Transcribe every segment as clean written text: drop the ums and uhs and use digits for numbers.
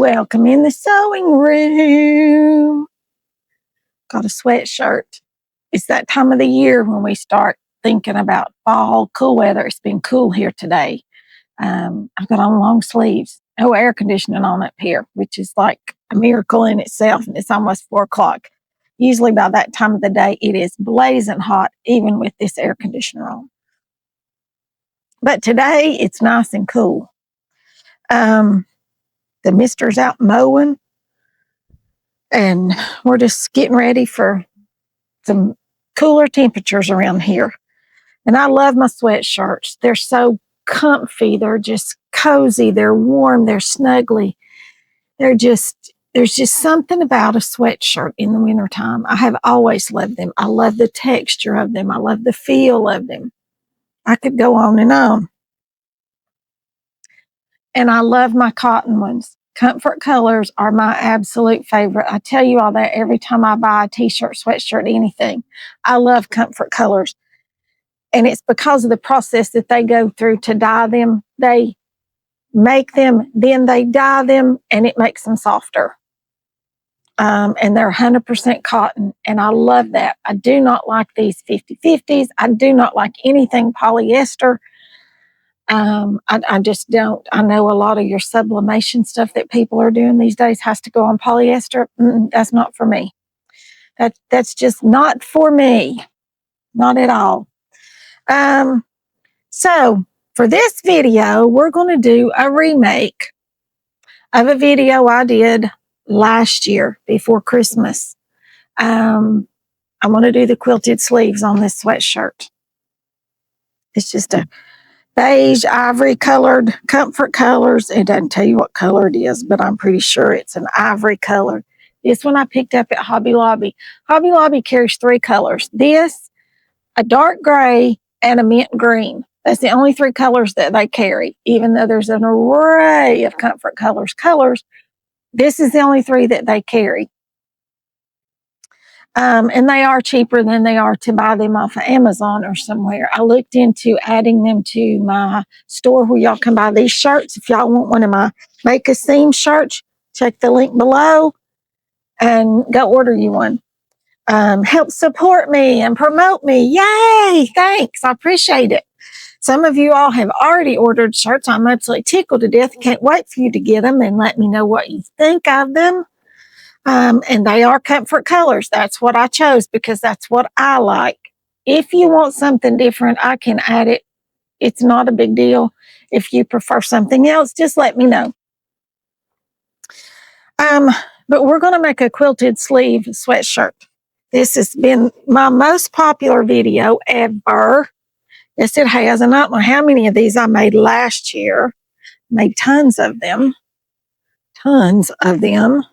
Welcome in the sewing room. Got a sweatshirt. It's that time of the year when we start thinking about fall, cool weather. It's been cool here today. I've got on long sleeves, no air conditioning on up here, which is like a miracle in itself. And it's almost 4 o'clock. Usually by that time of the day, it is blazing hot, even with this air conditioner on. But today, it's nice and cool. The mister's out mowing, and we're just getting ready for some cooler temperatures around here. And I love my sweatshirts. They're so comfy. They're just cozy. They're warm. They're snuggly. There's just something about a sweatshirt in the wintertime. I have always loved them. I love the texture of them. I love the feel of them. I could go on and on. And I love my cotton ones. Comfort colors are my absolute favorite. I tell you all that every time I buy a t-shirt, sweatshirt, anything. I love comfort colors. And it's because of the process that they go through to dye them. They make them, then they dye them, and it makes them softer. And they're 100% cotton, and I love that. I do not like these 50-50s. I do not like anything polyester. I just don't. I know a lot of your sublimation stuff that people are doing these days has to go on polyester. That's not for me. That's just not for me. Not at all. So for this video, we're going to do a remake of a video I did last year before Christmas. I'm going to do the quilted sleeves on this sweatshirt. It's just a beige, ivory colored, comfort colors. It doesn't tell you what color it is, but I'm pretty sure it's an ivory color. This one I picked up at Hobby Lobby. Hobby Lobby carries 3 colors. This, a dark gray, and a mint green. That's the only 3 colors that they carry, even though there's an array of comfort colors. This is the only 3 that they carry. And they are cheaper than they are to buy them off of Amazon or somewhere. I looked into adding them to my store where y'all can buy these shirts. If y'all want one of my Make a Seam shirts, check the link below and go order you one. Help support me and promote me. Yay! Thanks. I appreciate it. Some of you all have already ordered shirts. I'm absolutely tickled to death. Can't wait for you to get them and let me know what you think of them. And they are comfort colors. That's what I chose because that's what I like. If you want something different, I can add it. It's not a big deal. If you prefer something else, just let me know. But we're going to make a quilted sleeve sweatshirt. This has been my most popular video ever. Yes, it has. And I don't know how many of these I made last year. Made tons of them. Tons of them.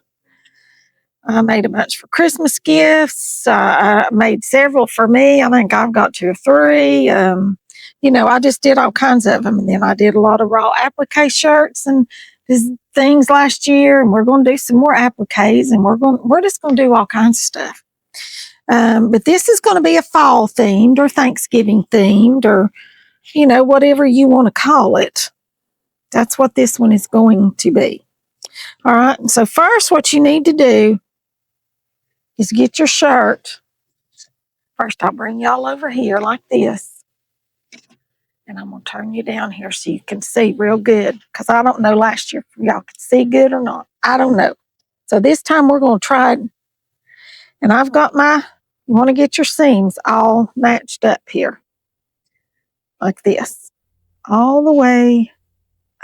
I made a bunch for Christmas gifts. I made several for me. I think I've got 2 or 3. I just did all kinds of them. And then I did a lot of raw applique shirts and things last year. And we're going to do some more appliques. And we're just going to do all kinds of stuff. But this is going to be a fall themed or Thanksgiving themed or, whatever you want to call it. That's what this one is going to be. All right. And so first, what you need to do is get your shirt. First, I'll bring y'all over here like this. And I'm going to turn you down here so you can see real good. Because I don't know last year if y'all could see good or not. I don't know. So this time we're going to try it. And I've got you want to get your seams all matched up here. Like this. All the way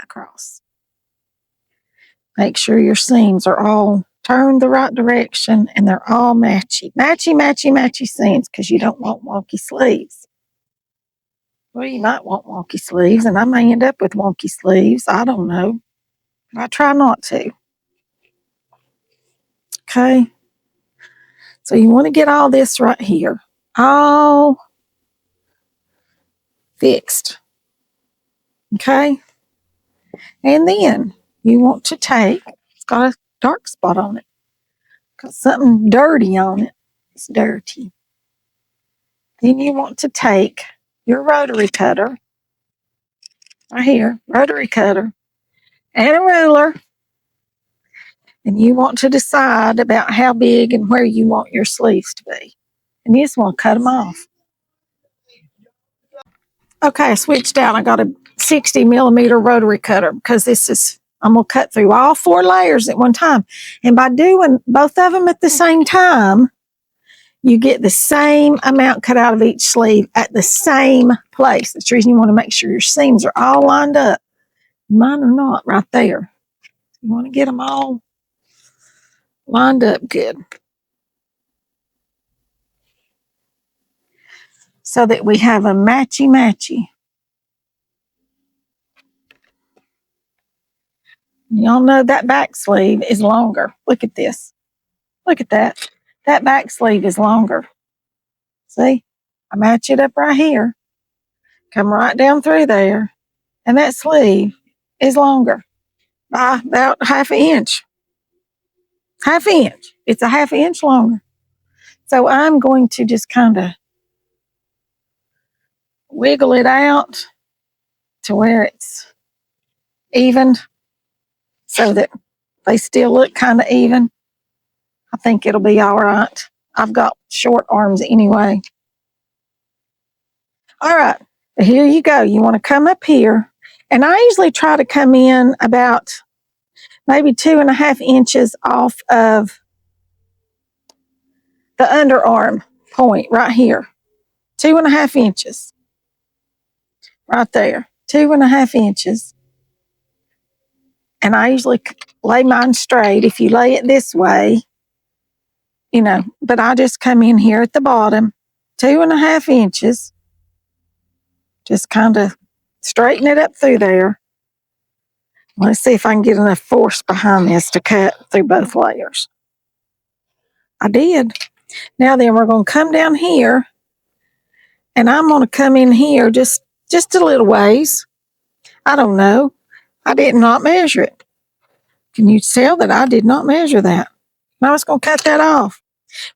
across. Make sure your seams are all turned the right direction and they're all matchy. Matchy seams because you don't want wonky sleeves. Well, you might want wonky sleeves and I may end up with wonky sleeves. I don't know. But I try not to. Okay. So you want to get all this right here. All fixed. Okay. And then you want to take, it's got a dark spot on it. Got something dirty on it. It's dirty. Then you want to take your rotary cutter, right here, rotary cutter, and a ruler, And you want to decide about how big and where you want your sleeves to be. And you just want to cut them off. Okay, I switched out. I got a 60 millimeter rotary cutter because I'm going to cut through all 4 layers at one time. And by doing both of them at the same time, you get the same amount cut out of each sleeve at the same place. That's the reason you want to make sure your seams are all lined up. Mine are not right there. You want to get them all lined up good, so that we have a matchy-matchy. Y'all know that back sleeve is longer. Look at this. Look at that. That back sleeve is longer. See? I match it up right here. Come right down through there. And that sleeve is longer by about half an inch. Half inch. It's a half inch longer. So I'm going to just kind of wiggle it out to where it's even, so that they still look kind of even. I think it'll be all right. I've got short arms anyway. All right, here you go. You want to come up here. And I usually try to come in about maybe 2.5 inches off of the underarm point right here. 2.5 inches. Right there. 2.5 inches. And I usually lay mine straight. If you lay it this way, but I just come in here at the bottom, 2.5 inches. Just kind of straighten it up through there. Let's see if I can get enough force behind this to cut through both layers. I did. Now then, we're going to come down here, and I'm going to come in here just a little ways. I don't know. I did not measure it. Can you tell that I did not measure that? Now I was going to cut that off.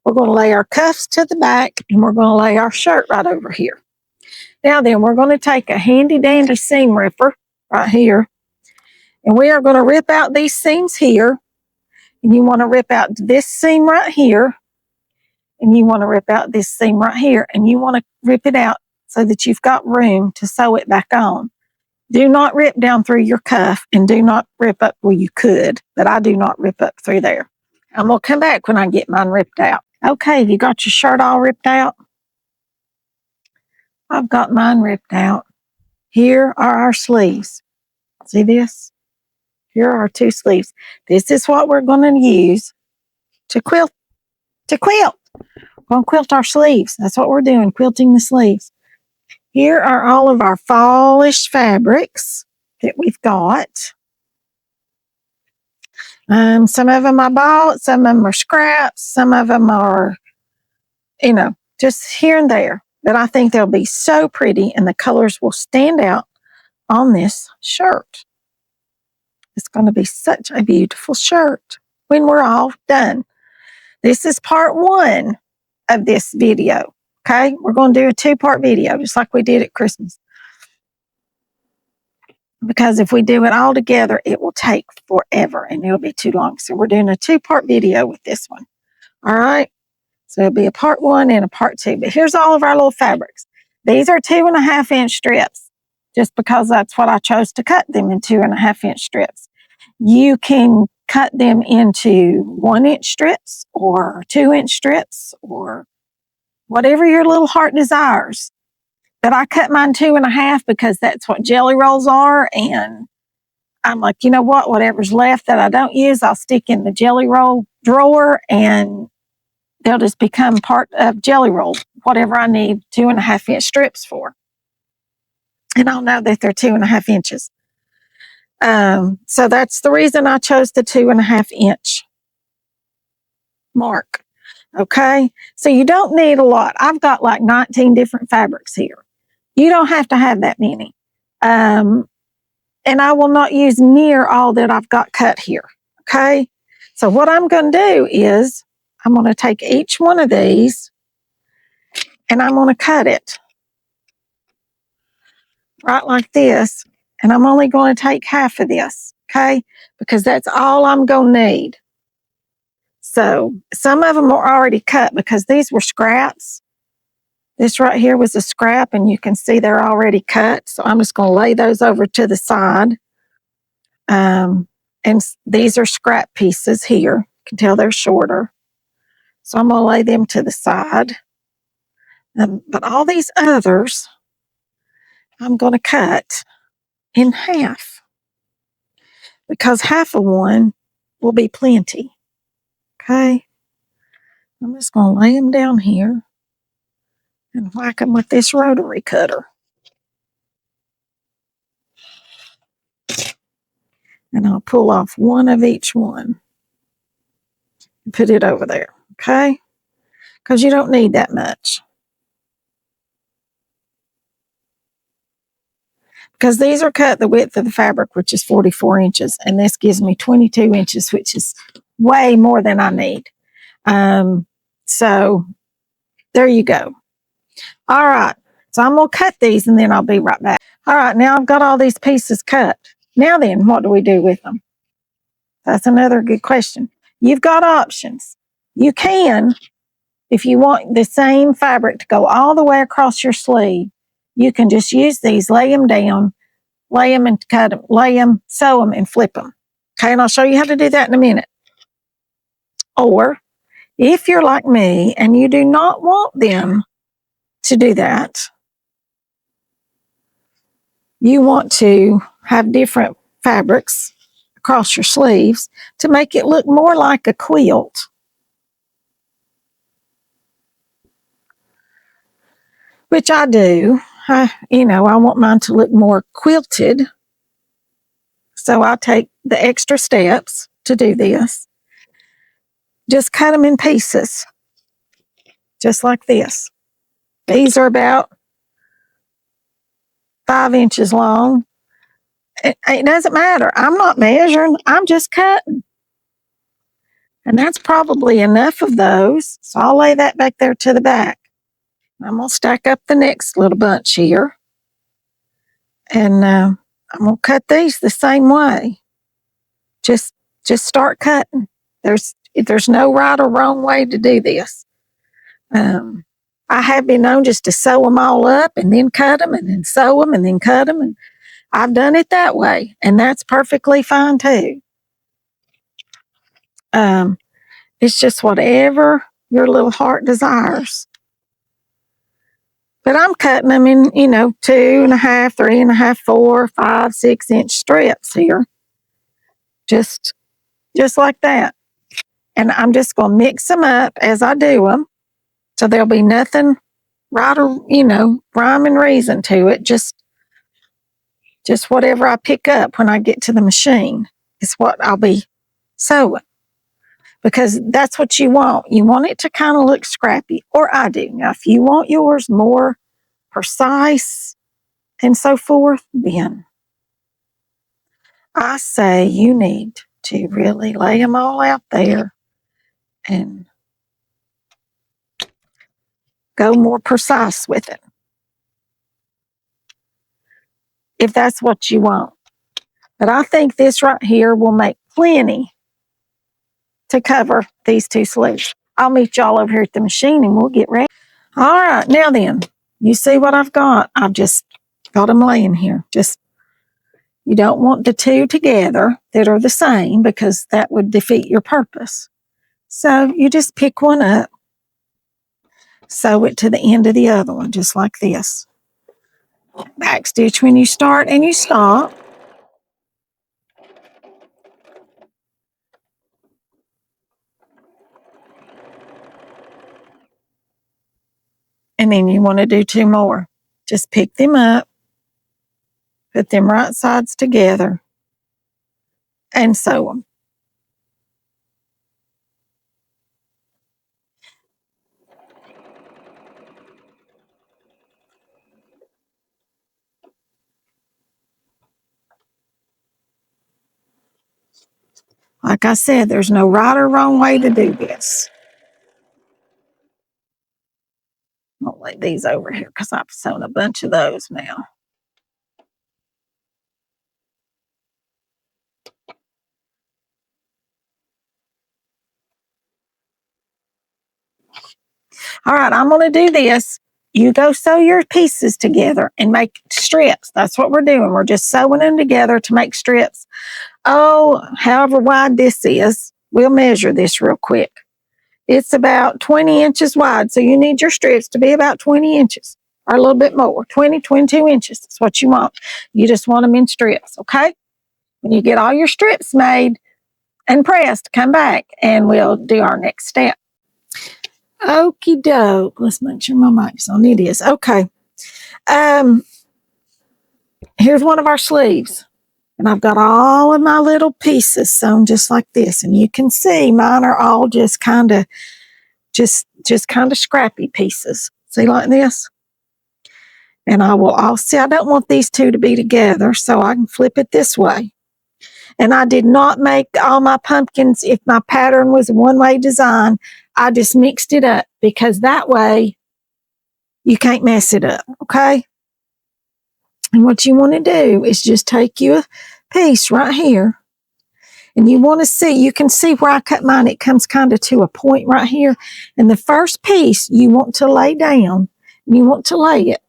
We're going to lay our cuffs to the back, and we're going to lay our shirt right over here. Now then, we're going to take a handy dandy seam ripper right here, and we are going to rip out these seams here. And you want to rip out this seam right here, and you want to rip out this seam right here, and you want to rip it out so that you've got room to sew it back on. Do not rip down through your cuff, and do not rip up where you could, but I do not rip up through there. I'm going to come back when I get mine ripped out. Okay, you got your shirt all ripped out? I've got mine ripped out. Here are our sleeves. See this? Here are our 2 sleeves. This is what we're going to use to quilt. We're going to quilt our sleeves. That's what we're doing, quilting the sleeves. Here are all of our fallish fabrics that we've got. Some of them I bought, some of them are scraps, some of them are, just here and there. But I think they'll be so pretty, and the colors will stand out on this shirt. It's going to be such a beautiful shirt when we're all done. This is part 1 of this video. Okay, we're going to do a 2-part video, just like we did at Christmas. Because if we do it all together, it will take forever and it'll be too long. So we're doing a 2-part video with this one. All right. So it'll be a part 1 and a part 2. But here's all of our little fabrics. These are 2.5 inch strips, just because that's what I chose to cut them in 2.5 inch strips. You can cut them into 1 inch strips or 2 inch strips or whatever your little heart desires. But I cut mine 2.5 because that's what jelly rolls are. And I'm like, you know what? Whatever's left that I don't use, I'll stick in the jelly roll drawer, and they'll just become part of jelly roll, whatever I need 2.5 inch strips for. And I'll know that they're 2.5 inches. So that's the reason I chose the 2.5 inch mark. Okay. So you don't need a lot. I've got like 19 different fabrics here. You don't have to have that many. And I will not use near all that I've got cut here. Okay. So what I'm going to do is I'm going to take each one of these and I'm going to cut it right like this. And I'm only going to take half of this. Okay. Because that's all I'm going to need. So some of them are already cut because these were scraps. This right here was a scrap, and you can see they're already cut. So I'm just going to lay those over to the side. And these are scrap pieces here. You can tell they're shorter. So I'm going to lay them to the side. But all these others, I'm going to cut in half because half of one will be plenty. Okay. I'm just going to lay them down here and whack them with this rotary cutter. And I'll pull off one of each one and put it over there. Okay. Because you don't need that much. Because these are cut the width of the fabric, which is 44 inches, and this gives me 22 inches, which is way more than I need. So there you go. All right, so I'm going to cut these, and then I'll be right back. All right, now I've got all these pieces cut. Now then, what do we do with them? That's another good question. You've got options. You can, if you want the same fabric to go all the way across your sleeve, you can just use these, lay them down, lay them and cut them, lay them, sew them, and flip them. Okay, and I'll show you how to do that in a minute. Or if you're like me and you do not want them to do that, you want to have different fabrics across your sleeves to make it look more like a quilt. Which I do. I want mine to look more quilted. So I take the extra steps to do this. Just cut them in pieces, just like this. These are about 5 inches long. It doesn't matter. I'm not measuring. I'm just cutting. And that's probably enough of those. So I'll lay that back there to the back. I'm going to stack up the next little bunch here. And I'm going to cut these the same way. Just start cutting. There's no right or wrong way to do this. I have been known just to sew them all up and then cut them and then sew them and then cut them. And I've done it that way. And that's perfectly fine too. It's just whatever your little heart desires. But I'm cutting them in, 2.5, 3.5, 4, 5, 6 inch strips here. Just like that. And I'm just going to mix them up as I do them. So there'll be nothing right or, rhyme and reason to it. Just whatever I pick up when I get to the machine is what I'll be sewing. Because that's what you want. You want it to kind of look scrappy, or I do. Now, if you want yours more precise and so forth, then I say you need to really lay them all out there and go more precise with it, if that's what you want. But I think this right here will make plenty to cover these two sleeves. I'll meet y'all over here at the machine and we'll get ready. All right, now then, you see what I've got? I've just got them laying here. You don't want the two together that are the same because that would defeat your purpose. So you just pick one up, sew it to the end of the other one, just like this. Back stitch when you start and you stop. And then you want to do two more. Just pick them up, put them right sides together, and sew them. Like I said, there's no right or wrong way to do this. I'll lay these over here because I've sewn a bunch of those now. All right, I'm going to do this. You go sew your pieces together and make strips. That's what we're doing. We're just sewing them together to make strips. Oh, however wide this is, we'll measure this real quick. It's about 20 inches wide. So you need your strips to be about 20 inches or a little bit more. 20, 22 inches. That's what you want. You just want them in strips, okay? When you get all your strips made and pressed, come back and we'll do our next step. Okie doke. Let's make sure my mic's on. It is. Okay. Here's one of our sleeves. And I've got all of my little pieces sewn just like this. And you can see mine are all just kind of scrappy pieces. See, like this? And I don't want these two to be together, so I can flip it this way. And I did not make all my pumpkins, if my pattern was a one-way design, I just mixed it up because that way you can't mess it up, okay? And what you want to do is just take you a piece right here. And you want to see, you can see where I cut mine, it comes kind of to a point right here. And the first piece you want to lay down, and you want to lay it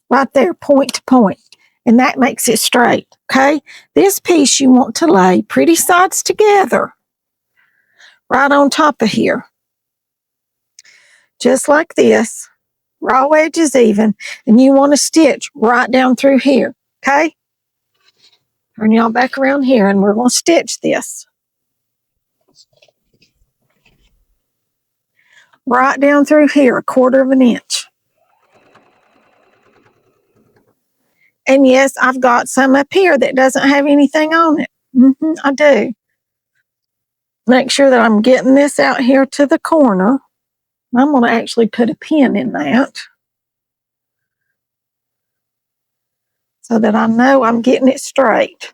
right there, point to point. And that makes it straight, okay? This piece you want to lay pretty sides together, right on top of here. Just like this, raw edges even. And you want to stitch right down through here, okay? Turn y'all back around here and we're going to stitch this. Right down through here, 1/4 of an inch. And yes, I've got some up here that doesn't have anything on it. I do. Make sure that I'm getting this out here to the corner. I'm going to actually put a pin in that so that I know I'm getting it straight.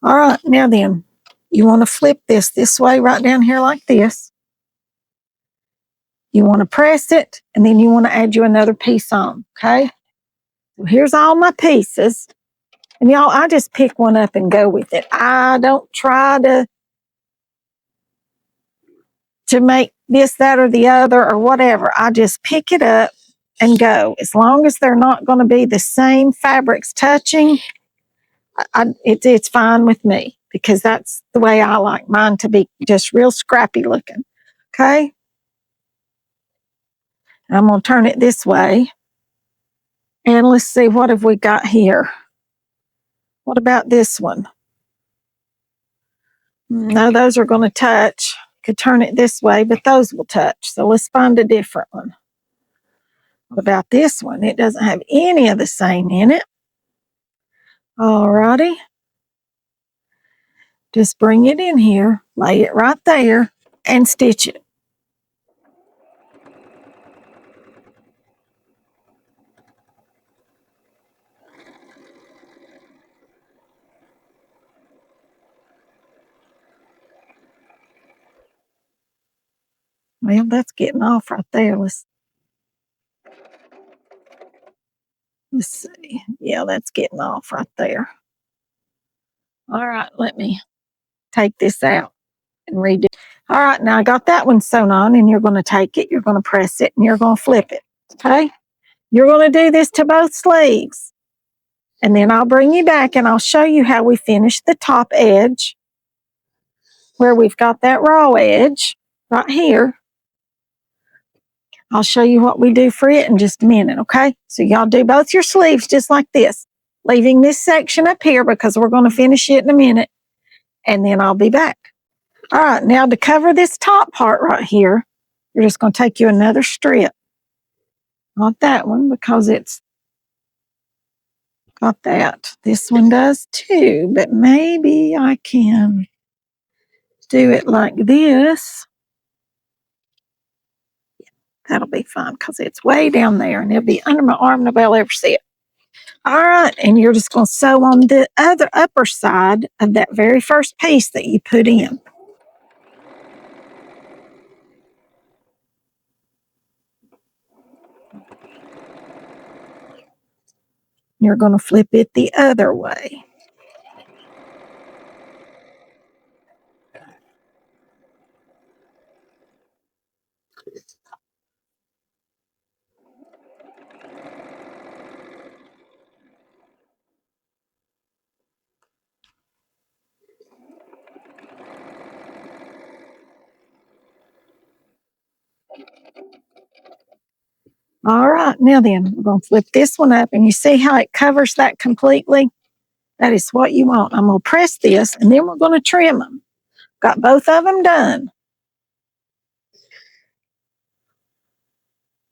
All right, now then, you want to flip this way right down here like this. You want to press it, and then you want to add you another piece on, okay? So here's all my pieces. And y'all, I just pick one up and go with it. I don't try to make this, that, or the other, or whatever. I just pick it up and go. As long as they're not going to be the same fabrics touching, it's fine with me because that's the way I like mine to be, just real scrappy looking. Okay? I'm going to turn it this way. And let's see, what have we got here? What about this one? No, those are going to touch. Could turn it this way, but those will touch. So let's find a different one. What about this one? It doesn't have any of the same in it. All righty. Just bring it in here, lay it right there, and stitch it. Well, that's getting off right there. Let's see. Yeah, that's getting off right there. All right, let me take this out and redo. All right, now I got that one sewn on, and you're going to take it, you're going to press it, and you're going to flip it. Okay? You're going to do this to both sleeves. And then I'll bring you back and I'll show you how we finish the top edge where we've got that raw edge right here. I'll show you what we do for it in just a minute, okay? So y'all do both your sleeves just like this, leaving this section up here because we're going to finish it in a minute, and then I'll be back. All right, now to cover this top part right here, you're just going to take you another strip. Not that one because it's got that. This one does too, but maybe I can do it like this. That'll be fine because it's way down there and it'll be under my arm. Nobody will ever see it. All right, and you're just going to sew on the other upper side of that very first piece that you put in. You're going to flip it the other way. All right, now then, we're going to flip this one up, and you see how it covers that completely? That is what you want. I'm going to press this, and then we're going to trim them. Got both of them done.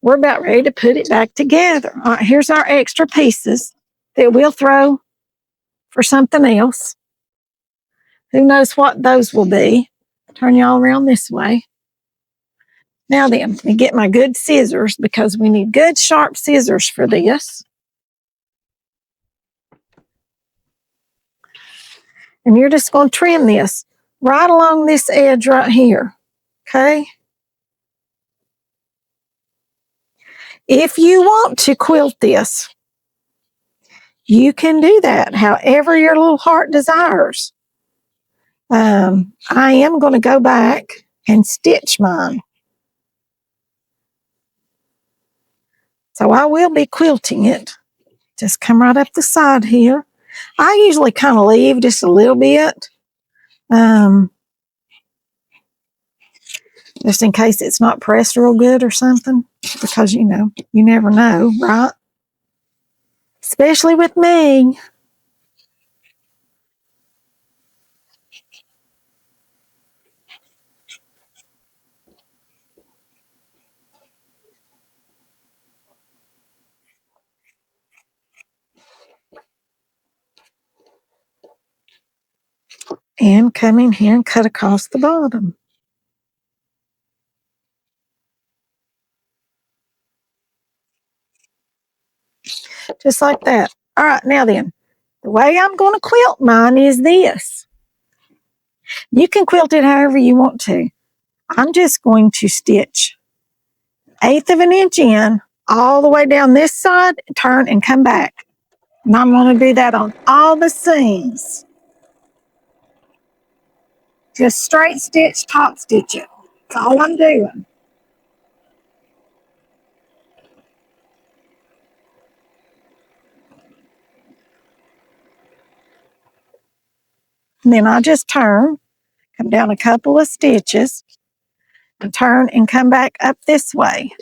We're about ready to put it back together. All right, here's our extra pieces that we'll throw for something else. Who knows what those will be? Turn y'all around this way. Now then, let me get my good scissors because we need good sharp scissors for this. And you're just going to trim this right along this edge right here, okay? If you want to quilt this, you can do that however your little heart desires. I am going to go back and stitch mine. So I will be quilting it. Just come right up the side here. I usually kind of leave just a little bit, just in case it's not pressed real good or something, because, you know, you never know, right? Especially with me. And come in here and cut across the bottom. Just like that. All right, now then, the way I'm going to quilt mine is this. You can quilt it however you want to. I'm just going to stitch 1/8 of an inch in all the way down this side, turn and come back. And I'm going to do that on all the seams. Just straight stitch, top stitch it. That's all I'm doing. And then I just turn, come down a couple of stitches, and turn and come back up this way.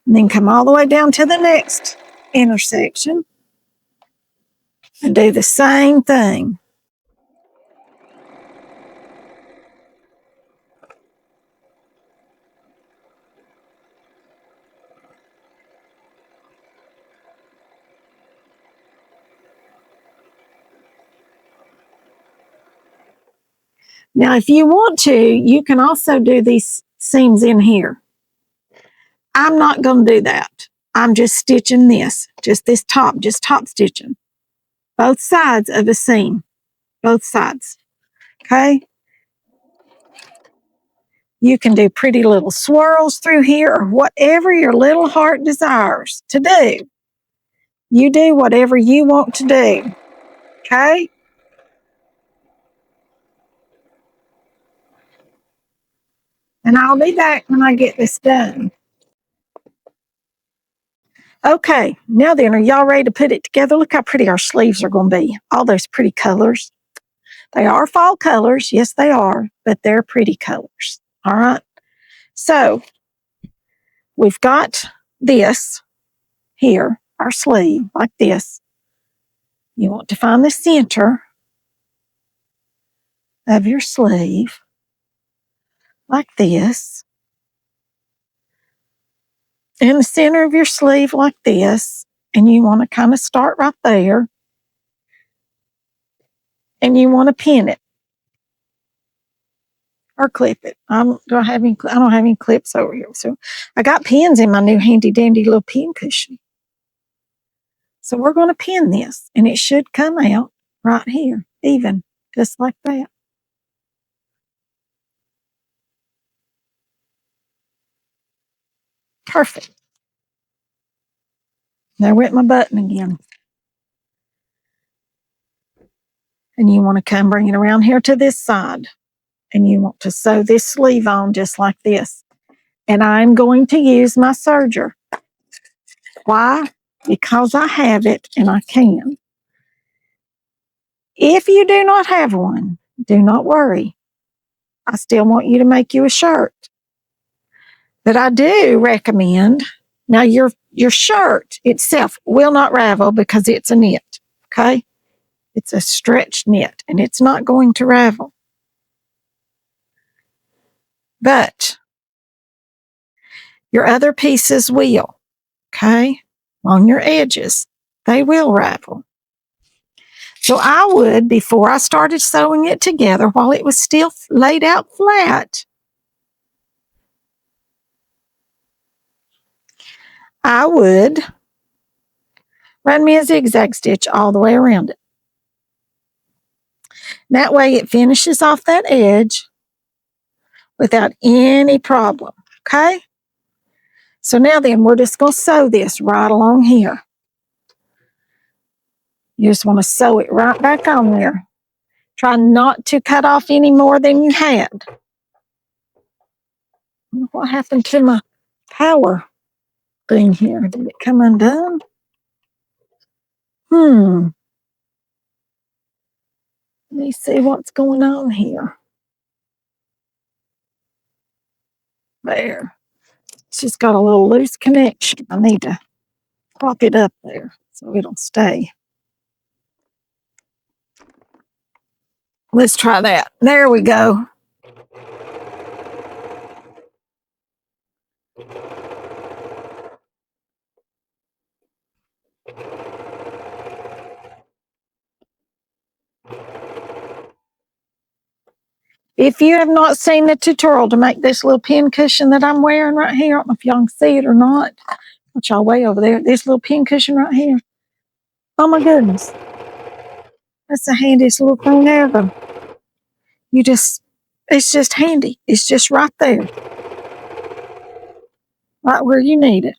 And then come all the way down to the next intersection and do the same thing. Now, if you want to, you can also do these seams in here. I'm not going to do that. I'm just stitching this, just this top, just top stitching. Both sides of the seam, both sides, okay? You can do pretty little swirls through here or whatever your little heart desires to do. You do whatever you want to do, okay? And I'll be back when I get this done. Okay, now then, are y'all ready to put it together? Look how pretty our sleeves are going to be. All those pretty colors. They are fall colors. Yes, they are, but they're pretty colors. All right. So we've got this here, our sleeve, like this. You want to find the center of your sleeve. like this. In the center of your sleeve like this. And you want to kind of start right there. And you want to pin it. Or clip it. I don't have any clips over here. So I got pins in my new handy dandy little pin cushion. So we're going to pin this. And it should come out right here. Even. Just like that. Perfect. There went my button again. And you want to come bring it around here to this side. And you want to sew this sleeve on just like this. And I'm going to use my serger. Why? Because I have it and I can. If you do not have one, do not worry. I still want you to make you a shirt. But I do recommend, now your shirt itself will not ravel because it's a knit, okay? It's a stretched knit and it's not going to ravel. But your other pieces will, okay? On your edges, they will ravel. So I would, before I started sewing it together, while it was still laid out flat, I would run me a zigzag stitch all the way around it. That way it finishes off that edge without any problem, okay? So now then, we're just going to sew this right along here. You just want to sew it right back on there. Try not to cut off any more than you had. What happened to my power thing here? Did it come undone? Let me see what's going on here. There. It's just got a little loose connection. I need to prop it up there so it'll stay. Let's try that. There we go. If you have not seen the tutorial to make this little pin cushion that I'm wearing right here, I don't know if y'all can see it or not. Watch y'all way over there. This little pin cushion right here. Oh my goodness. That's the handiest little thing ever. It's just handy. It's just right there. Right where you need it.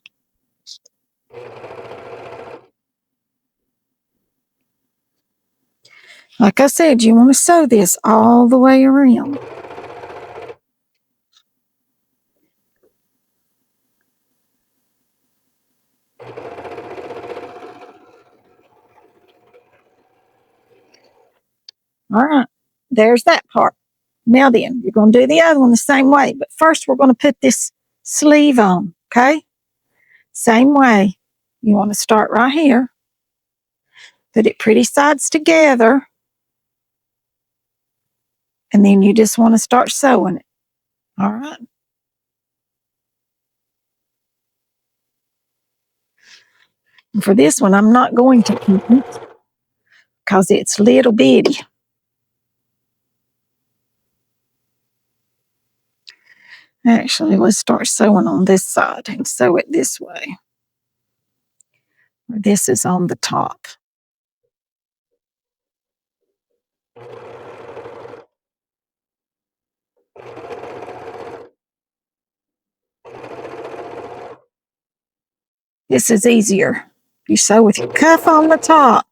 Like I said, you want to sew this all the way around. All right, there's that part. Now then, you're going to do the other one the same way. But first, we're going to put this sleeve on, okay? Same way. You want to start right here. Put it pretty sides together. And then you just want to start sewing it. All right. And for this one, I'm not going to keep it because it's little bitty. Actually, let's start sewing on this side and sew it this way. This is on the top. This is easier. You sew with your cuff on the top.